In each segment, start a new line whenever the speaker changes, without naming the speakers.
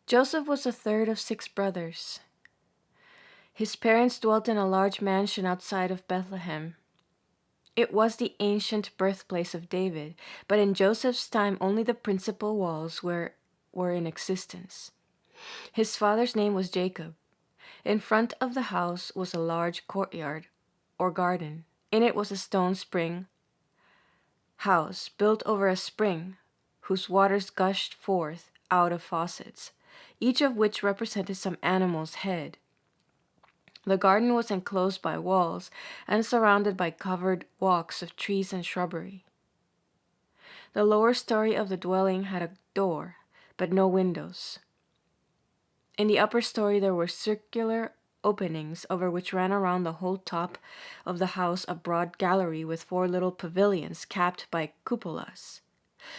Joseph was the third of 6 brothers. His parents dwelt in a large mansion outside of Bethlehem. It was the ancient birthplace of David, but in Joseph's time only the principal walls were in existence. His father's name was Jacob. In front of the house was a large courtyard or garden. In it was a stone spring house built over a spring whose waters gushed forth out of faucets, each of which represented some animal's head. The garden was enclosed by walls and surrounded by covered walks of trees and shrubbery. The lower story of the dwelling had a door, but no windows. In the upper story there were circular openings over which ran around the whole top of the house a broad gallery with 4 little pavilions capped by cupolas.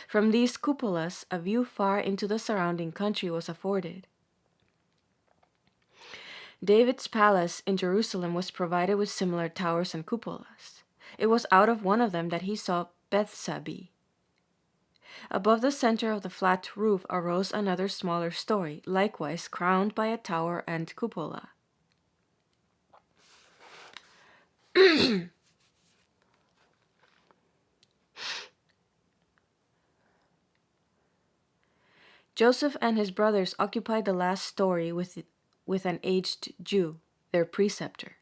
From these cupolas a view far into the surrounding country was afforded. David's palace in Jerusalem was provided with similar towers and cupolas. It was out of one of them that he saw Bethsabe. Above the center of the flat roof arose another smaller story, likewise crowned by a tower and cupola. Joseph and his brothers occupied the last story with an aged Jew, their preceptor.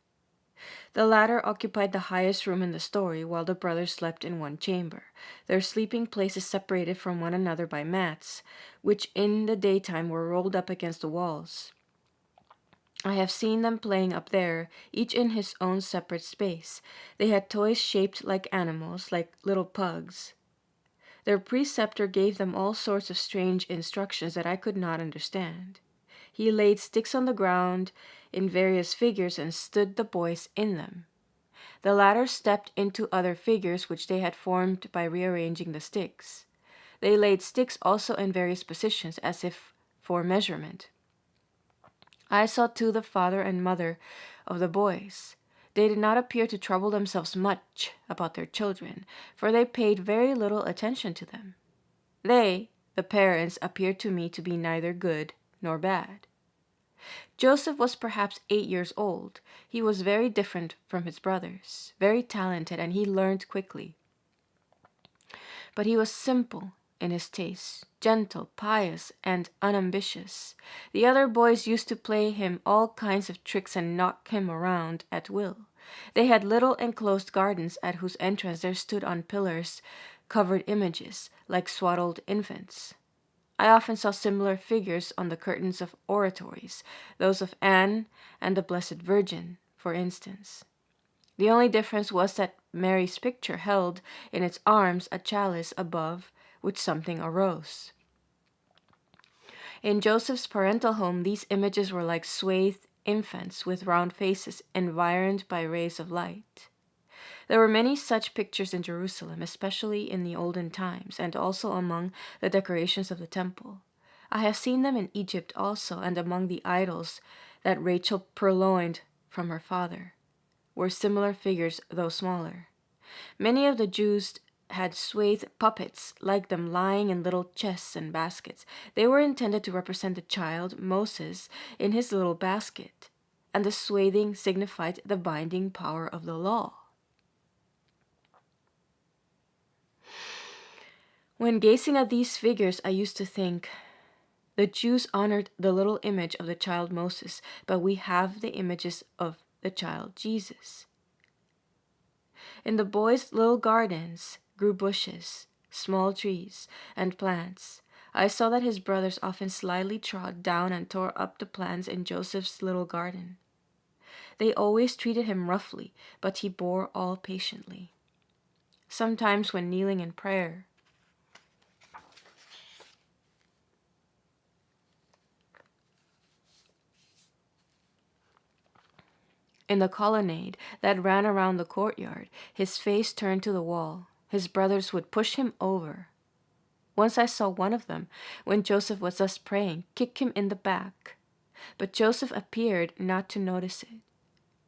The latter occupied the highest room in the story, while the brothers slept in one chamber, their sleeping places separated from one another by mats, which in the daytime were rolled up against the walls. I have seen them playing up there, each in his own separate space. They had toys shaped like animals, like little pugs. Their preceptor gave them all sorts of strange instructions that I could not understand. He laid sticks on the ground in various figures and stood the boys in them. The latter stepped into other figures which they had formed by rearranging the sticks. They laid sticks also in various positions, as if for measurement. I saw too the father and mother of the boys. They did not appear to trouble themselves much about their children, for they paid very little attention to them. They, the parents, appeared to me to be neither good nor bad. Joseph was perhaps 8 years old. He was very different from his brothers, very talented, and he learned quickly. But he was simple in his tastes, gentle, pious, and unambitious. The other boys used to play him all kinds of tricks and knock him around at will. They had little enclosed gardens at whose entrance there stood on pillars covered images, like swaddled infants. I often saw similar figures on the curtains of oratories, those of Anne and the Blessed Virgin, for instance. The only difference was that Mary's picture held in its arms a chalice above which something arose. In Joseph's parental home, these images were like swathed infants with round faces environed by rays of light. There were many such pictures in Jerusalem, especially in the olden times, and also among the decorations of the temple. I have seen them in Egypt also, and among the idols that Rachel purloined from her father were similar figures, though smaller. Many of the Jews had swathed puppets like them lying in little chests and baskets. They were intended to represent the child, Moses, in his little basket, and the swathing signified the binding power of the law. When gazing at these figures, I used to think, the Jews honored the little image of the child Moses, but we have the images of the child Jesus. In the boys' little gardens grew bushes, small trees, and plants. I saw that his brothers often slyly trod down and tore up the plants in Joseph's little garden. They always treated him roughly, but he bore all patiently. Sometimes when kneeling in prayer, in the colonnade that ran around the courtyard, his face turned to the wall. His brothers would push him over. Once I saw one of them, when Joseph was thus praying, kick him in the back. But Joseph appeared not to notice it.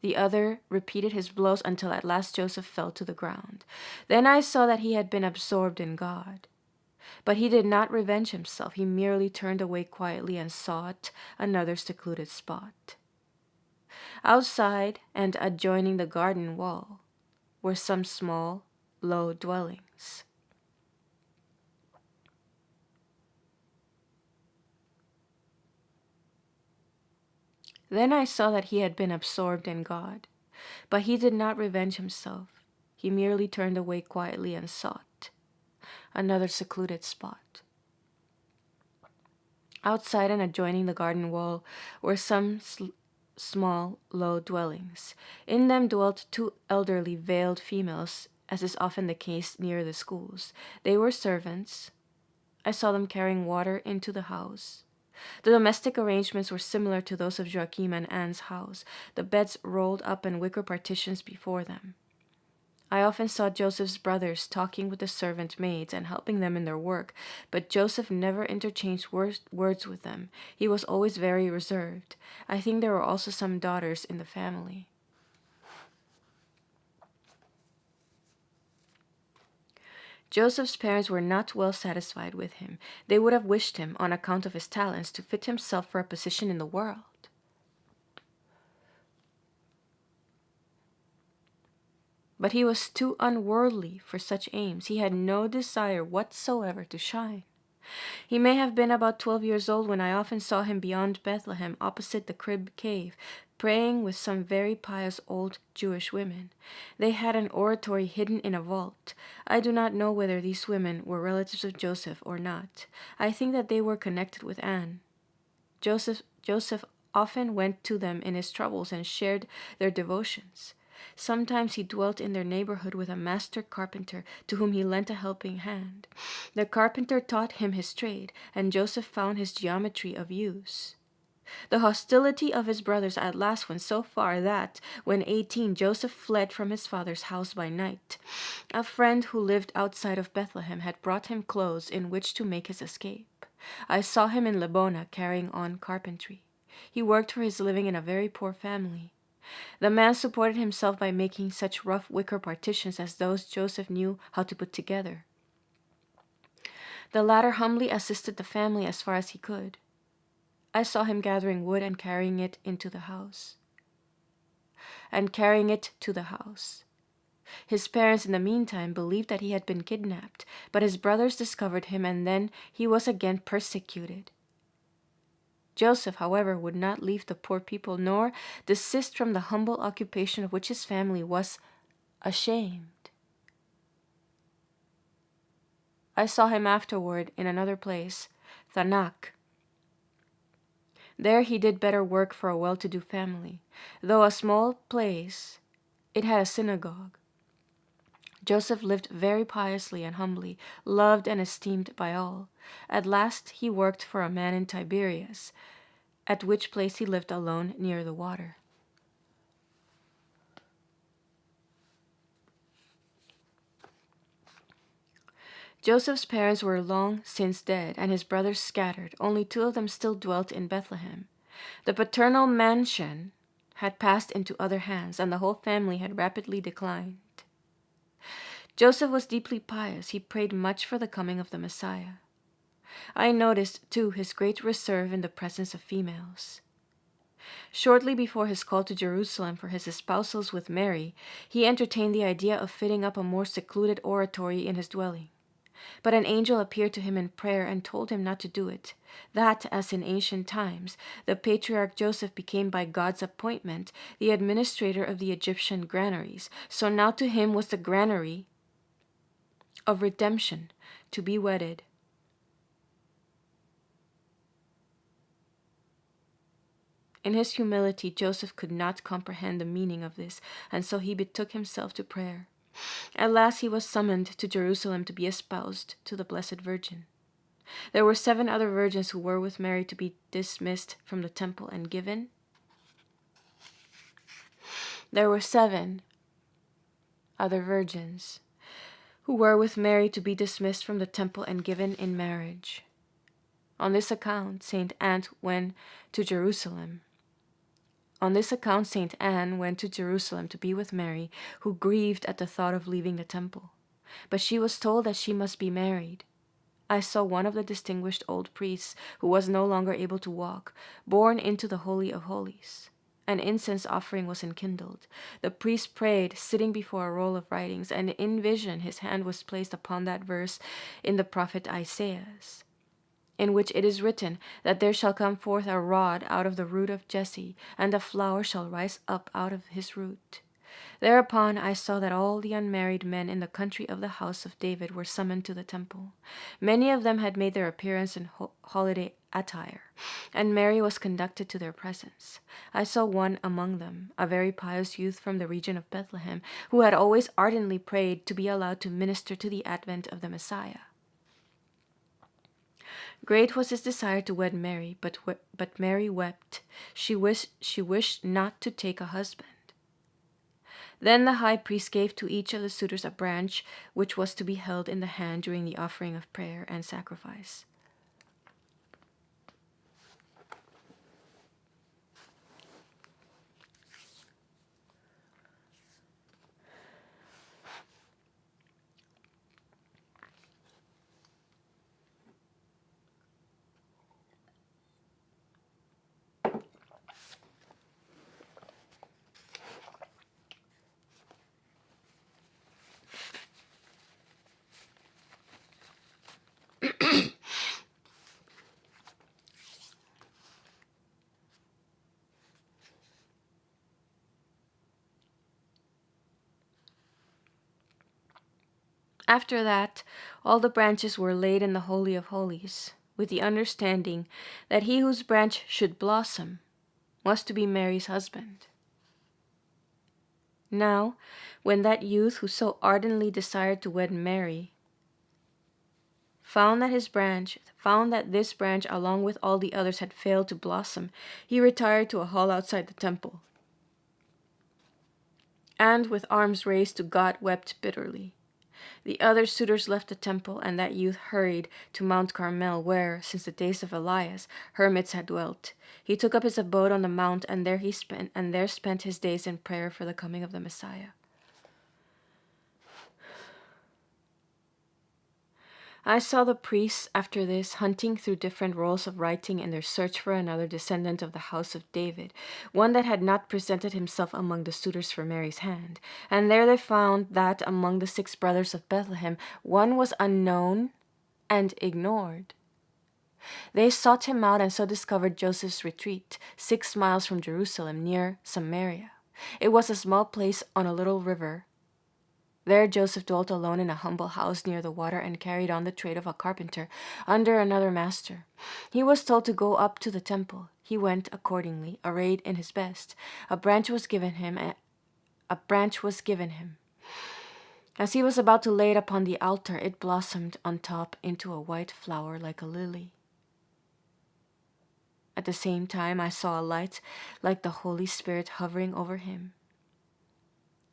The other repeated his blows until at last Joseph fell to the ground. Then I saw that he had been absorbed in God. But he did not revenge himself. He merely turned away quietly and sought another secluded spot. Outside and adjoining the garden wall were some small, low dwellings. Then I saw that he had been absorbed in God, but he did not revenge himself. He merely turned away quietly and sought another secluded spot. Outside and adjoining the garden wall were some small, low dwellings. In them dwelt two elderly, veiled females, as is often the case near the schools. They were servants. I saw them carrying water into the house. The domestic arrangements were similar to those of Joachim and Anne's house, the beds rolled up and wicker partitions before them. I often saw Joseph's brothers talking with the servant maids and helping them in their work, but Joseph never interchanged words with them. He was always very reserved. I think there were also some daughters in the family. Joseph's parents were not well satisfied with him. They would have wished him, on account of his talents, to fit himself for a position in the world. But he was too unworldly for such aims. He had no desire whatsoever to shine. He may have been about 12 years old when I often saw him beyond Bethlehem, opposite the Crib Cave, praying with some very pious old Jewish women. They had an oratory hidden in a vault. I do not know whether these women were relatives of Joseph or not. I think that they were connected with Anne. Joseph often went to them in his troubles and shared their devotions. Sometimes he dwelt in their neighborhood with a master carpenter to whom he lent a helping hand. The carpenter taught him his trade, and Joseph found his geometry of use. The hostility of his brothers at last went so far that, when 18, Joseph fled from his father's house by night. A friend who lived outside of Bethlehem had brought him clothes in which to make his escape. I saw him in Lebona carrying on carpentry. He worked for his living in a very poor family. The man supported himself by making such rough wicker partitions as those Joseph knew how to put together. The latter humbly assisted the family as far as he could. I saw him gathering wood and carrying it to the house. His parents, in the meantime, believed that he had been kidnapped, but his brothers discovered him, and then he was again persecuted. Joseph, however, would not leave the poor people, nor desist from the humble occupation of which his family was ashamed. I saw him afterward in another place, Thanak. There he did better work for a well-to-do family. Though a small place, it had a synagogue. Joseph lived very piously and humbly, loved and esteemed by all. At last he worked for a man in Tiberias, at which place he lived alone near the water. Joseph's parents were long since dead, and his brothers scattered. Only 2 of them still dwelt in Bethlehem. The paternal mansion had passed into other hands, and the whole family had rapidly declined. Joseph was deeply pious. He prayed much for the coming of the Messiah. I noticed, too, his great reserve in the presence of females. Shortly before his call to Jerusalem for his espousals with Mary, he entertained the idea of fitting up a more secluded oratory in his dwelling. But an angel appeared to him in prayer and told him not to do it, that, as in ancient times, the patriarch Joseph became by God's appointment the administrator of the Egyptian granaries, so now to him was the granary of redemption to be wedded. In his humility, Joseph could not comprehend the meaning of this, and so he betook himself to prayer. At last he was summoned to Jerusalem to be espoused to the Blessed Virgin. There were 7 other virgins who were with Mary to be dismissed from the temple and given. There were 7 other virgins who were with Mary to be dismissed from the temple and given in marriage. On this account, Saint Anne went to Jerusalem. Saint Anne went to Jerusalem to be with Mary, who grieved at the thought of leaving the temple. But she was told that she must be married. I saw one of the distinguished old priests, who was no longer able to walk, borne into the Holy of Holies. An incense offering was enkindled. The priest prayed, sitting before a roll of writings, and in vision his hand was placed upon that verse in the prophet Isaiah's, in which it is written that there shall come forth a rod out of the root of Jesse, and a flower shall rise up out of his root. Thereupon I saw that all the unmarried men in the country of the house of David were summoned to the temple. Many of them had made their appearance in holiday attire, and Mary was conducted to their presence. I saw one among them, a very pious youth from the region of Bethlehem, who had always ardently prayed to be allowed to minister to the advent of the Messiah. Great was his desire to wed Mary, but Mary wept. She wished not to take a husband. Then the high priest gave to each of the suitors a branch, which was to be held in the hand during the offering of prayer and sacrifice. After that, all the branches were laid in the Holy of Holies, with the understanding that he whose branch should blossom was to be Mary's husband. Now, when that youth who so ardently desired to wed Mary found that this branch along with all the others had failed to blossom, he retired to a hall outside the temple, and with arms raised to God wept bitterly. The other suitors left the temple, and that youth hurried to Mount Carmel, where, since the days of Elias, hermits had dwelt. He took up his abode on the mount, and there spent his days in prayer for the coming of the Messiah. I saw the priests, after this, hunting through different rolls of writing in their search for another descendant of the house of David, one that had not presented himself among the suitors for Mary's hand. And there they found that among the 6 brothers of Bethlehem, one was unknown and ignored. They sought him out and so discovered Joseph's retreat, 6 miles from Jerusalem, near Samaria. It was a small place on a little river. There Joseph dwelt alone in a humble house near the water and carried on the trade of a carpenter under another master. He was told to go up to the temple. He went accordingly, arrayed in his best. A branch was given him. As he was about to lay it upon the altar, it blossomed on top into a white flower like a lily. At the same time, I saw a light like the Holy Spirit hovering over him.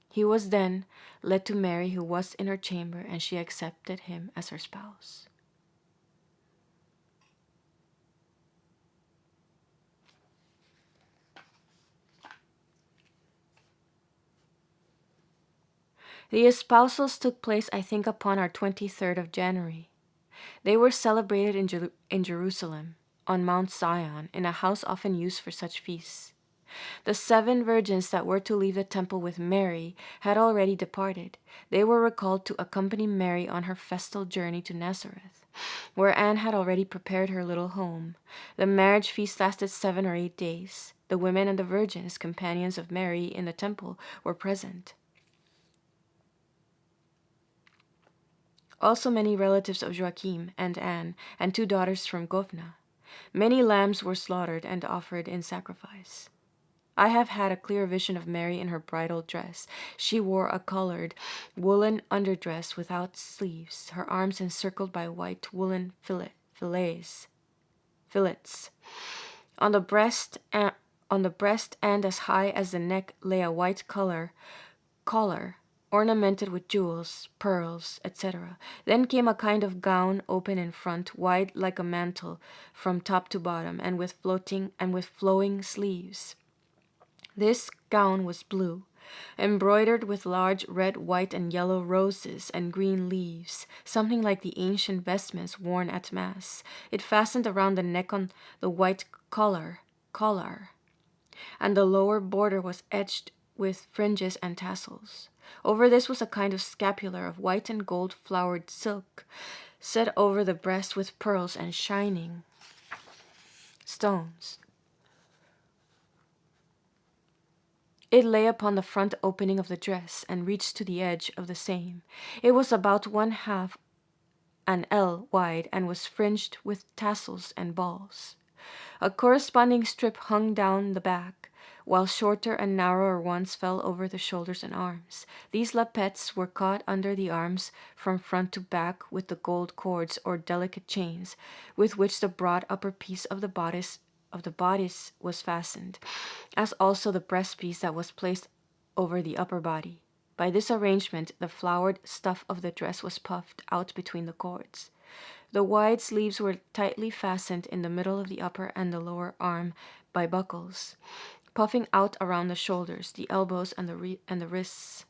He was then led to Mary, who was in her chamber, and she accepted him as her spouse. The espousals took place, I think, upon our 23rd of January. They were celebrated in Jerusalem, on Mount Zion, in a house often used for such feasts. The 7 virgins that were to leave the temple with Mary had already departed. They were recalled to accompany Mary on her festal journey to Nazareth, where Anne had already prepared her little home. The marriage feast lasted 7 or 8 days. The women and the virgins, companions of Mary in the temple, were present. Also many relatives of Joachim and Anne, and 2 daughters from Govna. Many lambs were slaughtered and offered in sacrifice. I have had a clear vision of Mary in her bridal dress. She wore a colored woolen underdress without sleeves, her arms encircled by white woolen fillets. On the breast and as high as the neck lay a white collar ornamented with jewels, pearls, etc. Then came a kind of gown, open in front, wide like a mantle from top to bottom, and with flowing sleeves. This gown was blue, embroidered with large red, white, and yellow roses and green leaves, something like the ancient vestments worn at Mass. It fastened around the neck on the white collar, and the lower border was edged with fringes and tassels. Over this was a kind of scapular of white and gold flowered silk, set over the breast with pearls and shining stones. It lay upon the front opening of the dress and reached to the edge of the same. It was about 1/2 an ell wide and was fringed with tassels and balls. A corresponding strip hung down the back, while shorter and narrower ones fell over the shoulders and arms. These lappets were caught under the arms from front to back with the gold cords or delicate chains, with which the broad upper piece of the bodice was fastened, as also the breastpiece that was placed over the upper body. By this arrangement, the flowered stuff of the dress was puffed out between the cords. The wide sleeves were tightly fastened in the middle of the upper and the lower arm by buckles, puffing out around the shoulders, the elbows, and the wrists.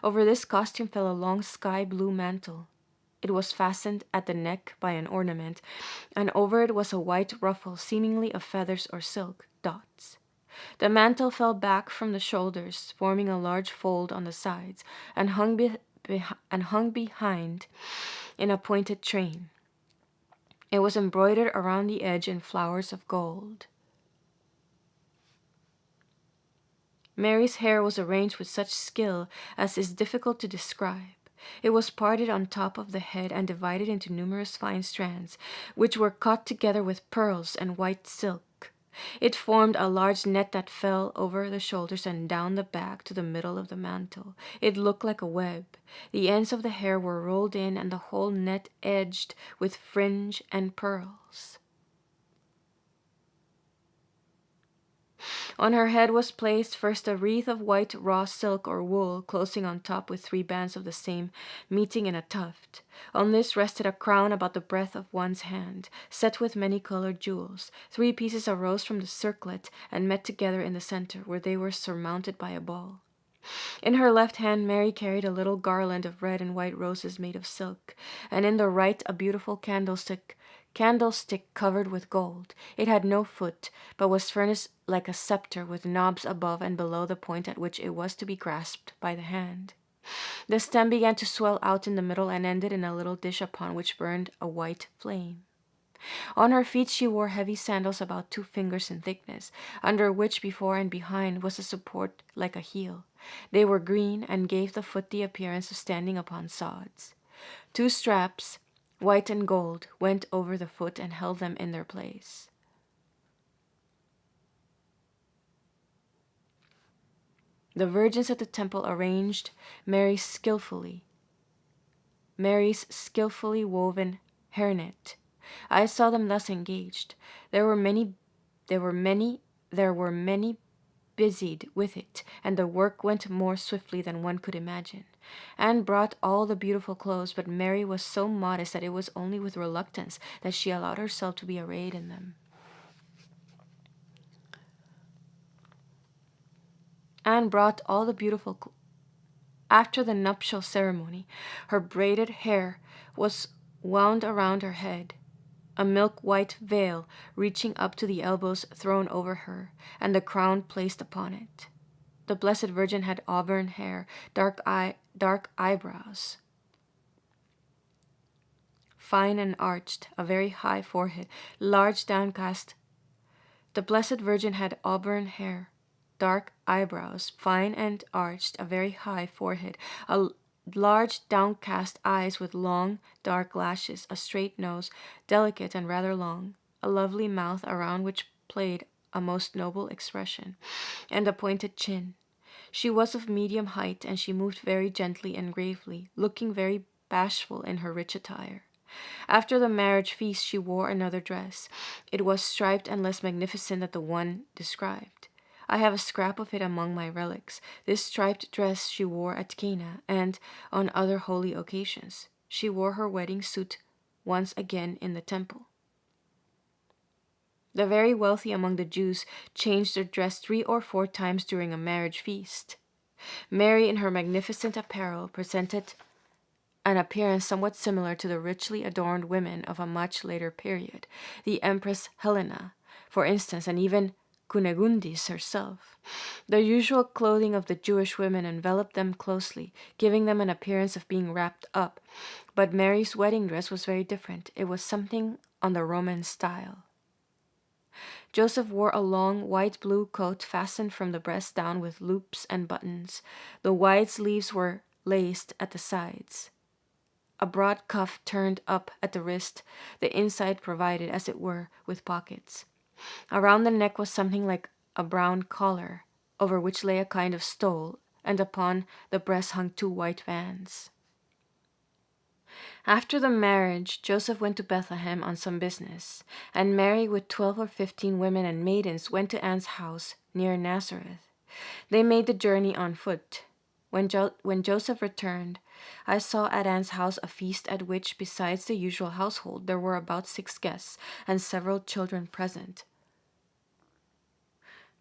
Over this costume fell a long sky blue mantle. It was fastened at the neck by an ornament, and over it was a white ruffle, seemingly of feathers or silk dots. The mantle fell back from the shoulders, forming a large fold on the sides, and hung behind in a pointed train. It was embroidered around the edge in flowers of gold. Mary's hair was arranged with such skill as is difficult to describe. It was parted on top of the head and divided into numerous fine strands, which were caught together with pearls and white silk. It formed a large net that fell over the shoulders and down the back to the middle of the mantle. It looked like a web. The ends of the hair were rolled in, and the whole net edged with fringe and pearls. On her head was placed first a wreath of white raw silk or wool, closing on top with 3 bands of the same, meeting in a tuft. On this rested a crown about the breadth of one's hand, set with many-colored jewels. 3 pieces arose from the circlet and met together in the center, where they were surmounted by a ball. In her left hand Mary carried a little garland of red and white roses made of silk, and in the right a beautiful candlestick covered with gold. It had no foot, but was furnished like a scepter, with knobs above and below the point at which it was to be grasped by the hand. The stem began to swell out in the middle and ended in a little dish upon which burned a white flame. On her feet she wore heavy sandals about 2 fingers in thickness, under which before and behind was a support like a heel. They were green and gave the foot the appearance of standing upon sods. 2 straps, white and gold, went over the foot and held them in their place. The virgins at the temple arranged Mary's skillfully woven hairnet. I saw them thus engaged. There were many busied with it, and the work went more swiftly than one could imagine. Anne brought all the beautiful clothes, but Mary was so modest that it was only with reluctance that she allowed herself to be arrayed in them. Anne brought all the beautiful After the nuptial ceremony, her braided hair was wound around her head, a milk-white veil reaching up to the elbows thrown over her, and the crown placed upon it. The Blessed Virgin had auburn hair, dark eyebrows, fine and arched, a very high forehead, large downcast. The Blessed Virgin had auburn hair, dark eyebrows, fine and arched, a very high forehead, large downcast eyes with long, dark lashes, a straight nose, delicate and rather long, a lovely mouth around which played a most noble expression, and a pointed chin. She was of medium height, and she moved very gently and gravely, looking very bashful in her rich attire. After the marriage feast she wore another dress. It was striped and less magnificent than the one described. I have a scrap of it among my relics. This striped dress she wore at Cana and on other holy occasions. She wore her wedding suit once again in the temple. The very wealthy among the Jews changed their dress 3 or 4 times during a marriage feast. Mary, in her magnificent apparel, presented an appearance somewhat similar to the richly adorned women of a much later period, the Empress Helena, for instance, and even Cunegundis herself. The usual clothing of the Jewish women enveloped them closely, giving them an appearance of being wrapped up, but Mary's wedding dress was very different. It was something on the Roman style. Joseph wore a long white blue coat fastened from the breast down with loops and buttons. The wide sleeves were laced at the sides. A broad cuff turned up at the wrist, the inside provided, as it were, with pockets. Around the neck was something like a brown collar, over which lay a kind of stole, and upon the breast hung 2 white bands. After the marriage, Joseph went to Bethlehem on some business, and Mary, with 12 or 15 women and maidens, went to Anne's house near Nazareth. They made the journey on foot. When Joseph returned, I saw at Anne's house a feast at which, besides the usual household, there were about 6 guests and several children present.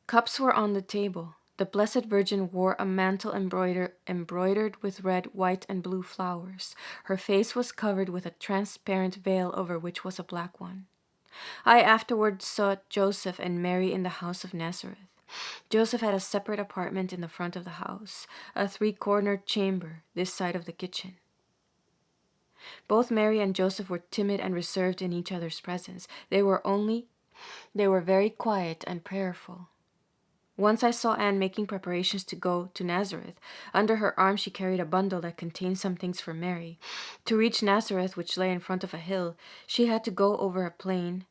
Cups were on the table. The Blessed Virgin wore a mantle embroidered with red, white, and blue flowers. Her face was covered with a transparent veil over which was a black one. I afterwards saw Joseph and Mary in the house of Nazareth. Joseph had a separate apartment in the front of the house, a 3-cornered chamber this side of the kitchen. Both Mary and Joseph were timid and reserved in each other's presence. They were very quiet and prayerful. Once I saw Anne making preparations to go to Nazareth. Under her arm she carried a bundle that contained some things for Mary. To reach Nazareth, which lay in front of a hill, she had to go over a plain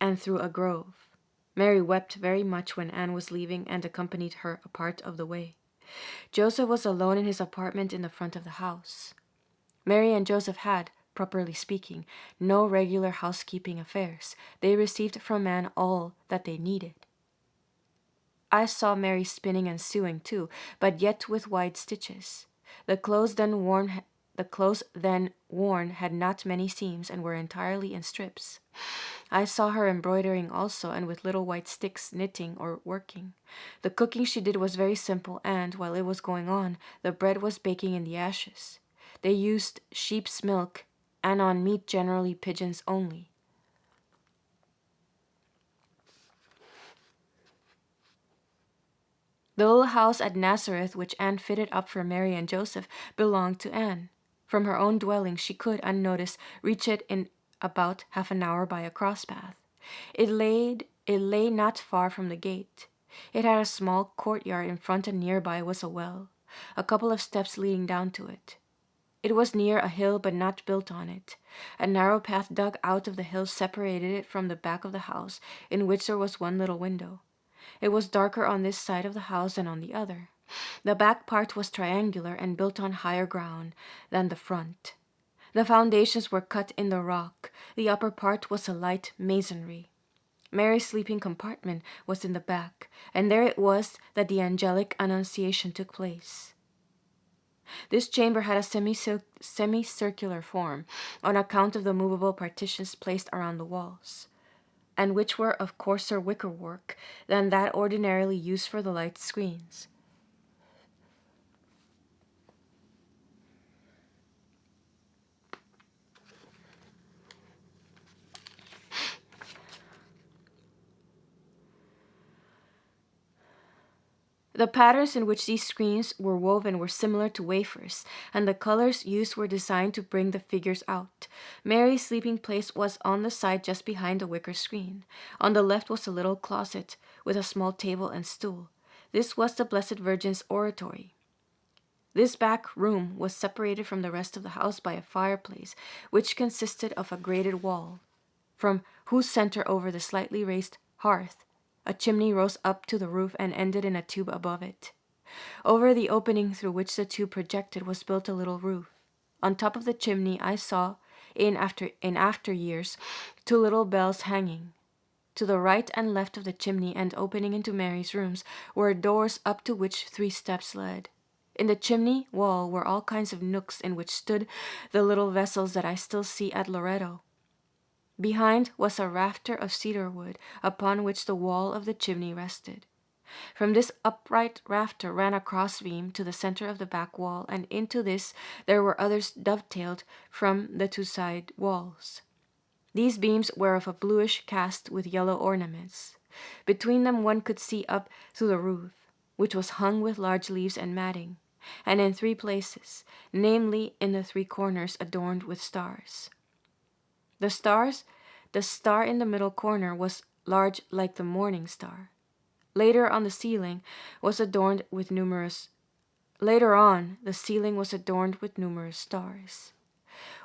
and through a grove. Mary wept very much when Anne was leaving and accompanied her a part of the way. Joseph was alone in his apartment in the front of the house. Mary and Joseph had, properly speaking, no regular housekeeping affairs. They received from Anne all that they needed. I saw Mary spinning and sewing too, but yet with wide stitches. The clothes then worn had not many seams and were entirely in strips. I saw her embroidering also, and with little white sticks knitting or working. The cooking she did was very simple, and, while it was going on, the bread was baking in the ashes. They used sheep's milk, and on meat generally pigeons only. The little house at Nazareth, which Anne fitted up for Mary and Joseph, belonged to Anne. From her own dwelling she could, unnoticed, reach it in about half an hour by a cross path. It lay not far from the gate. It had a small courtyard in front, and nearby was a well, a couple of steps leading down to it. It was near a hill, but not built on it. A narrow path dug out of the hill separated it from the back of the house, in which there was one little window. It was darker on this side of the house than on the other. The back part was triangular and built on higher ground than the front. The foundations were cut in the rock. The upper part was a light masonry. Mary's sleeping compartment was in the back, and there it was that the angelic annunciation took place. This chamber had a semicircular form, on account of the movable partitions placed around the walls, and which were of coarser wickerwork than that ordinarily used for the light screens. The patterns in which these screens were woven were similar to wafers, and the colors used were designed to bring the figures out. Mary's sleeping place was on the side just behind the wicker screen. On the left was a little closet with a small table and stool. This was the Blessed Virgin's oratory. This back room was separated from the rest of the house by a fireplace, which consisted of a grated wall, from whose center over the slightly raised hearth a chimney rose up to the roof and ended in a tube above it. Over the opening through which the tube projected was built a little roof. On top of the chimney I saw, in after years, 2 little bells hanging. To the right and left of the chimney and opening into Mary's rooms were doors up to which 3 steps led. In the chimney wall were all kinds of nooks in which stood the little vessels that I still see at Loretto. Behind was a rafter of cedar wood, upon which the wall of the chimney rested. From this upright rafter ran a crossbeam to the center of the back wall, and into this there were others dovetailed from the two side walls. These beams were of a bluish cast with yellow ornaments. Between them one could see up through the roof, which was hung with large leaves and matting, and in 3 places, namely in the 3 corners adorned with stars. The star in the middle corner was large like the morning star. Later on, the ceiling was adorned with numerous stars.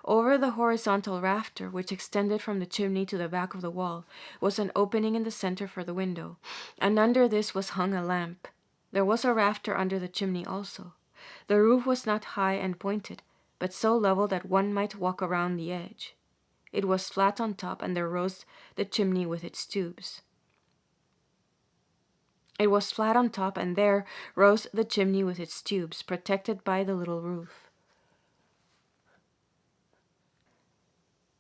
Over the horizontal rafter, which extended from the chimney to the back of the wall, was an opening in the center for the window, and under this was hung a lamp. There was a rafter under the chimney also. The roof was not high and pointed, but so level that one might walk around the edge. It was flat on top, and there rose the chimney with its tubes. Protected by the little roof.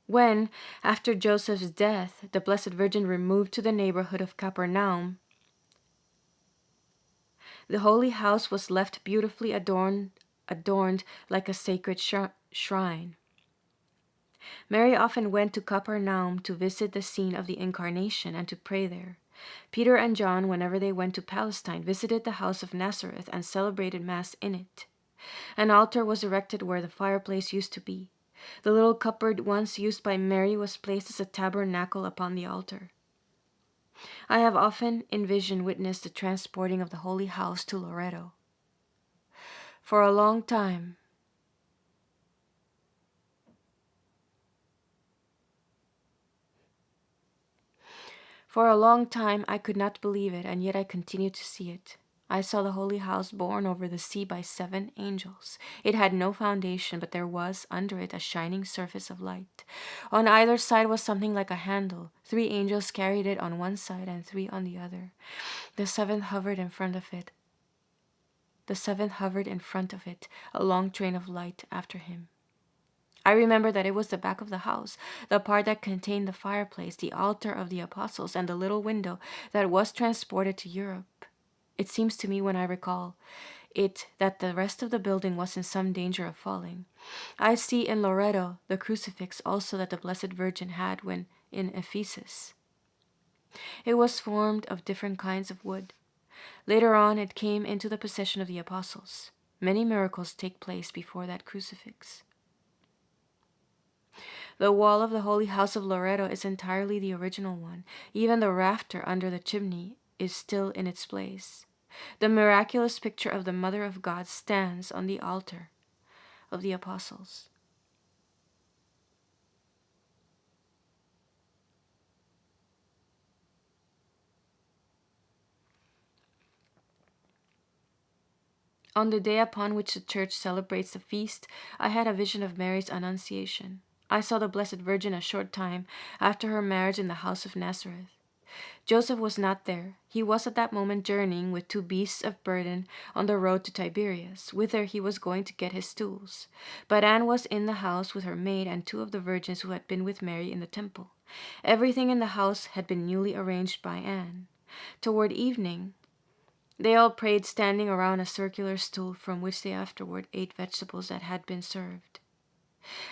When, after Joseph's death, the Blessed Virgin removed to the neighborhood of Capernaum, the holy house was left beautifully adorned like a sacred shrine. Mary often went to Capernaum to visit the scene of the Incarnation and to pray there. Peter and John, whenever they went to Palestine, visited the house of Nazareth and celebrated Mass in it. An altar was erected where the fireplace used to be. The little cupboard once used by Mary was placed as a tabernacle upon the altar. I have often in vision witnessed the transporting of the Holy House to Loreto. For a long time, I could not believe it, and yet I continued to see it. I saw the Holy House borne over the sea by 7 angels. It had no foundation, but there was under it a shining surface of light. On either side was something like a handle. 3 angels carried it on one side and 3 on the other. The seventh hovered in front of it, a long train of light after him. I remember that it was the back of the house, the part that contained the fireplace, the altar of the apostles, and the little window that was transported to Europe. It seems to me, when I recall it, that the rest of the building was in some danger of falling. I see in Loreto the crucifix also that the Blessed Virgin had when in Ephesus. It was formed of different kinds of wood. Later on, it came into the possession of the apostles. Many miracles take place before that crucifix. The wall of the Holy House of Loreto is entirely the original one. Even the rafter under the chimney is still in its place. The miraculous picture of the Mother of God stands on the altar of the apostles. On the day upon which the church celebrates the feast, I had a vision of Mary's Annunciation. I saw the Blessed Virgin a short time after her marriage in the house of Nazareth. Joseph was not there. He was at that moment journeying with 2 beasts of burden on the road to Tiberias, whither he was going to get his stools. But Anne was in the house with her maid and 2 of the virgins who had been with Mary in the temple. Everything in the house had been newly arranged by Anne. Toward evening, they all prayed standing around a circular stool from which they afterward ate vegetables that had been served.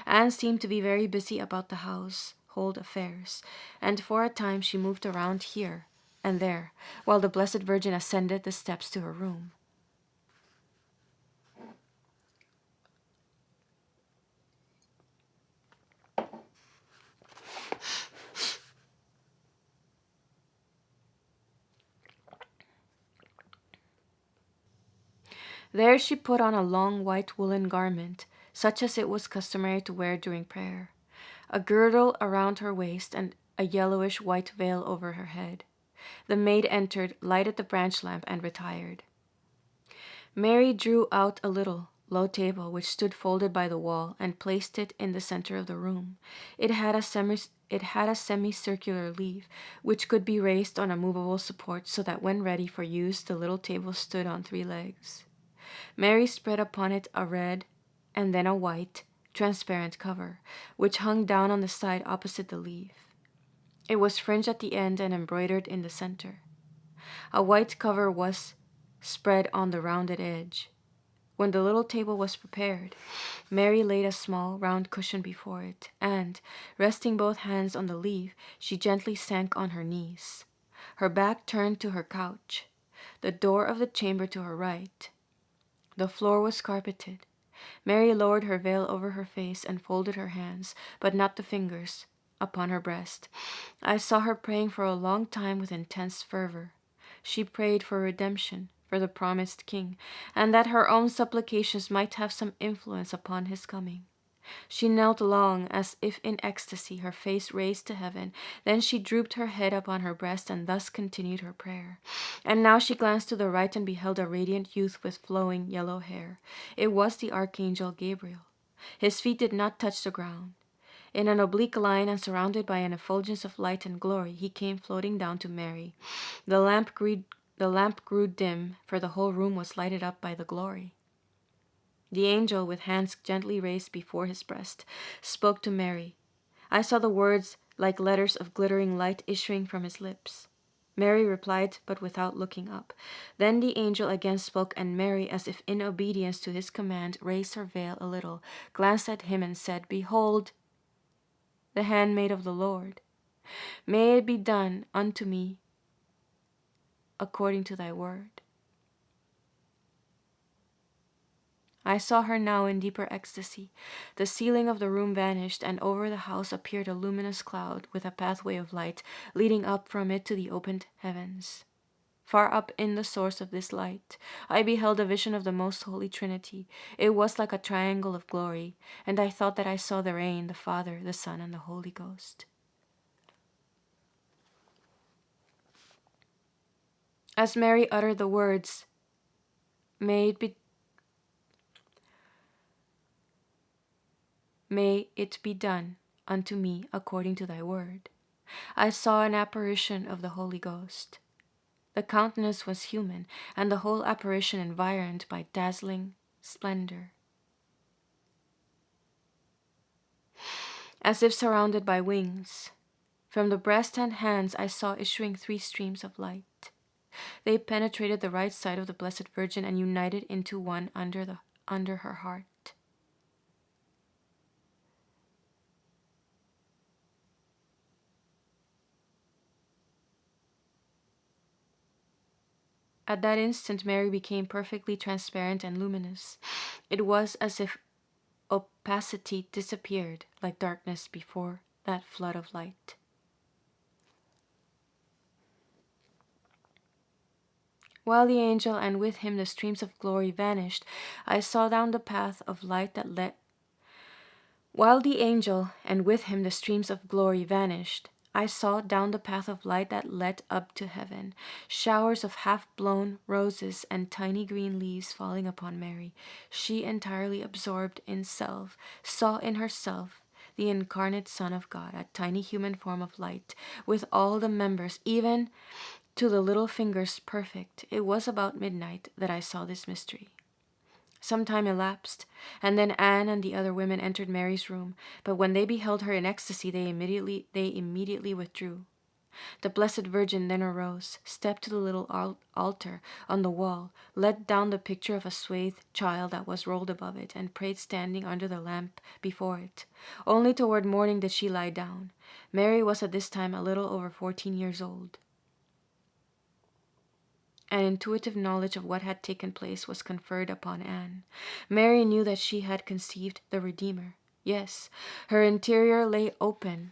Anne seemed to be very busy about the household affairs, and for a time she moved around here and there, while the Blessed Virgin ascended the steps to her room. There she put on a long white woolen garment, such as it was customary to wear during prayer, a girdle around her waist, and a yellowish white veil over her head. The maid entered, lighted the branch lamp, and retired. Mary drew out a little, low table which stood folded by the wall, and placed it in the center of the room. It had a semicircular leaf, which could be raised on a movable support, so that when ready for use the little table stood on 3 legs. Mary spread upon it a red and then a white, transparent cover, which hung down on the side opposite the leaf. It was fringed at the end and embroidered in the center. A white cover was spread on the rounded edge. When the little table was prepared, Mary laid a small, round cushion before it, and, resting both hands on the leaf, she gently sank on her knees, her back turned to her couch, the door of the chamber to her right. The floor was carpeted. Mary lowered her veil over her face and folded her hands, but not the fingers, upon her breast. I saw her praying for a long time with intense fervor. She prayed for redemption, for the promised king, and that her own supplications might have some influence upon his coming. She knelt long, as if in ecstasy, her face raised to heaven. Then she drooped her head upon her breast and thus continued her prayer. And now she glanced to the right and beheld a radiant youth with flowing yellow hair. It was the Archangel Gabriel. His feet did not touch the ground. In an oblique line and surrounded by an effulgence of light and glory, he came floating down to Mary. The lamp grew dim, for the whole room was lighted up by the glory. The angel, with hands gently raised before his breast, spoke to Mary. I saw the words like letters of glittering light issuing from his lips. Mary replied, but without looking up. Then the angel again spoke, and Mary, as if in obedience to his command, raised her veil a little, glanced at him, and said, "Behold, the handmaid of the Lord. May it be done unto me according to thy word." I saw her now in deeper ecstasy. The ceiling of the room vanished, and over the house appeared a luminous cloud with a pathway of light leading up from it to the opened heavens. Far up in the source of this light, I beheld a vision of the most holy Trinity. It was like a triangle of glory, and I thought that I saw therein the Father, the Son, and the Holy Ghost. As Mary uttered the words, May it be done unto me according to thy word, I saw an apparition of the Holy Ghost. The countenance was human, and the whole apparition environed by dazzling splendor. As if surrounded by wings, from the breast and hands I saw issuing 3 streams of light. They penetrated the right side of the Blessed Virgin and united into one under her heart. At that instant, Mary became perfectly transparent and luminous. It was as if opacity disappeared like darkness before that flood of light. While the angel and with him the streams of glory vanished, I saw down the path of light that led While the angel and with him the streams of glory vanished, I saw down the path of light that led up to heaven, showers of half-blown roses and tiny green leaves falling upon Mary. She, entirely absorbed in self, saw in herself the incarnate Son of God, a tiny human form of light, with all the members, even to the little fingers, perfect. It was about midnight that I saw this mystery. Some time elapsed, and then Anne and the other women entered Mary's room, but when they beheld her in ecstasy, they immediately withdrew. The Blessed Virgin then arose, stepped to the little altar on the wall, let down the picture of a swathed child that was rolled above it, and prayed standing under the lamp before it. Only toward morning did she lie down. Mary was at this time a little over 14 years old. An intuitive knowledge of what had taken place was conferred upon Anne. Mary knew that she had conceived the Redeemer. Yes, her interior lay open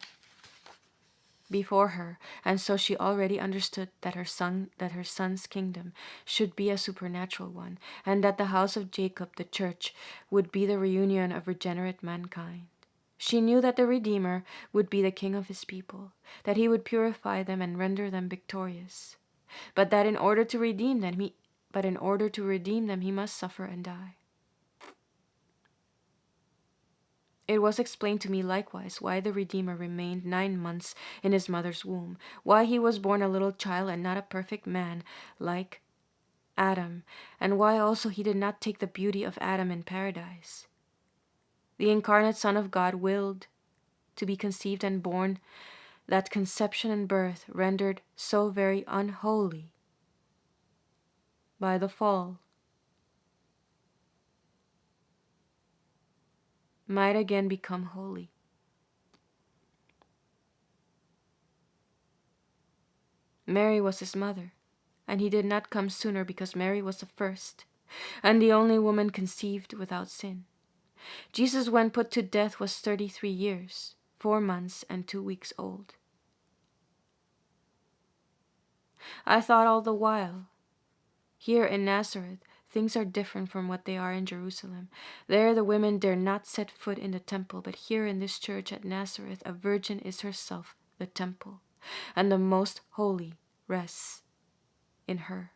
before her, and so she already understood that her son's kingdom should be a supernatural one, and that the house of Jacob, the church, would be the reunion of regenerate mankind. She knew that the Redeemer would be the king of his people, that he would purify them and render them victorious. But in order to redeem them, he must suffer and die. It was explained to me likewise why the Redeemer remained 9 months in his mother's womb, why he was born a little child and not a perfect man like Adam, and why also he did not take the beauty of Adam in paradise. The incarnate Son of God willed to be conceived and born, that conception and birth rendered so very unholy by the fall, might again become holy. Mary was his mother, and he did not come sooner because Mary was the first and the only woman conceived without sin. Jesus, when put to death, was 33 years, 4 months, and 2 weeks old. I thought all the while, here in Nazareth, things are different from what they are in Jerusalem. There the women dare not set foot in the temple, but here in this church at Nazareth, a virgin is herself the temple, and the most holy rests in her.